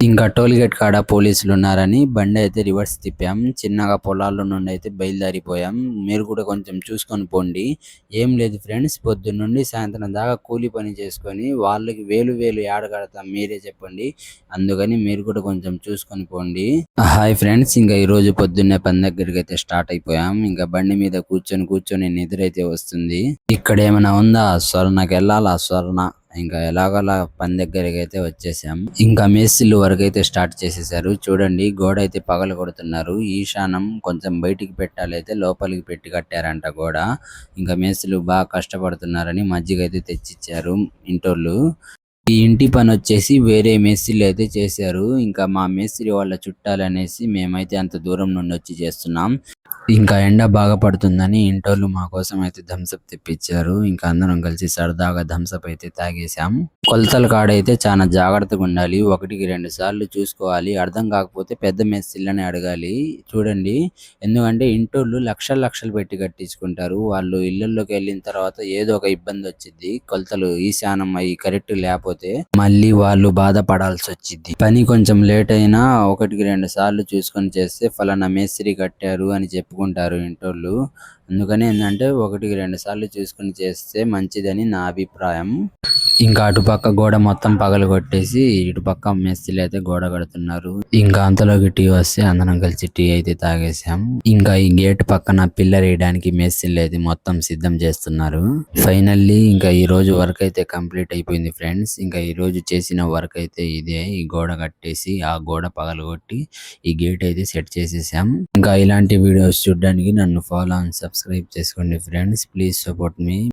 ఇంకా toll gate కాడ పోలీసులు ఉన్నారని బండి అయితే రివర్స్ తిప్పాం. చిన్నగా పొలాల్లో నుండి అయితే బయలుదేరిపోయాం. మీరు కూడా కొంచెం చూసుకొని పోండి. ఏం లేదు ఫ్రెండ్స్, పొద్దున్న నుండి సాయంత్రం దాకా కూలి పని చేసుకొని వాళ్ళకి వేలు వేలు ఏడ కడతాం మీరే చెప్పండి. అందుకని మీరు కూడా కొంచెం చూసుకొని పోండి. హాయ్ ఫ్రెండ్స్, ఇంకా ఈ రోజు పొద్దున్నే పని దగ్గరికి అయితే స్టార్ట్ అయిపోయాం. ఇంకా బండి మీద కూర్చొని నిద్ర అయితే వస్తుంది. ఇక్కడ ఏమైనా ఉందా? స్వర్ణకి వెళ్ళాలా స్వర్ణ. ఇంకా ఎలాగోలా పని దగ్గరికి అయితే వచ్చేసాం. ఇంకా మేస్త్రీలు వరకు అయితే స్టార్ట్ చేసేసారు. చూడండి, గోడ అయితే పగలు కొడుతున్నారు. ఈశానం కొంచెం బయటికి పెట్టాలి అయితే లోపలికి పెట్టి కట్టారంట గోడ. ఇంకా మేస్త్రీలు బాగా కష్టపడుతున్నారని మజ్జిగ అయితే తెచ్చిచ్చారు ఇంటోళ్ళు. ఈ ఇంటి పని వచ్చేసి వేరే మేస్త్రీలు అయితే చేశారు. ఇంకా మా మేస్త్రి వాళ్ళ చుట్టాలు అనేసి మేమైతే అంత దూరం నుండి వచ్చి చేస్తున్నాం. ఇంకా ఎండ బాగా పడుతుందని ఇంటోళ్ళు మా కోసం అయితే థమ్సప్ తెప్పించారు. ఇంకా అందరం కలిసి సరదాగా థమ్సప్ అయితే తాగేసాం. కొలతల కాడైతే చాలా జాగ్రత్తగా ఉండాలి. 1-2 సార్లు చూసుకోవాలి. అర్థం కాకపోతే పెద్ద మేస్త్రీలని అడగాలి. చూడండి, ఎందుకంటే ఇంటోళ్ళు లక్షలు పెట్టి కట్టించుకుంటారు. వాళ్ళు ఇళ్లలోకి వెళ్ళిన తర్వాత ఏదో ఒక ఇబ్బంది వచ్చింది. కొలతలు ఈశానం అయ్యి కరెక్ట్ లేకపోతే మళ్ళీ వాళ్ళు బాధపడాల్సి వచ్చింది. పని కొంచెం లేట్ అయినా 1-2 సార్లు చూసుకొని చేస్తే ఫలానా మేస్త్రి కట్టారు అని చెప్పుకుంటారు ఇంటోళ్ళు. అందుకని ఏంటంటే 1-2 సార్లు చూసుకొని చేస్తే మంచిదని నా అభిప్రాయం. ఇంకా అటుపక్క గోడ మొత్తం పగలు కొట్టేసి ఇటుపక్క మేస్త్రీలు అయితే గోడ కడుతున్నారు. ఇంకా అంతలోకి టీ వస్తే అందరం కలిసి టీ అయితే తాగేసాం. ఇంకా ఈ గేట్ పక్కన పిల్లర్ వేయడానికి మేస్త్రీలు అయితే మొత్తం సిద్ధం చేస్తున్నారు. ఫైనల్లీ ఇంకా ఈ రోజు వర్క్ అయితే కంప్లీట్ అయిపోయింది ఫ్రెండ్స్. ఇంకా ఈ రోజు చేసిన వర్క్ అయితే ఇదే. ఈ గోడ కట్టేసి ఆ గోడ పగలు కొట్టి ఈ గేట్ అయితే సెట్ చేసేసాం. ఇంకా ఇలాంటి వీడియోస్ చూడడానికి నన్ను ఫాలో అండ్ సబ్స్క్రైబ్ చేసుకోండి ఫ్రెండ్స్. Please support me.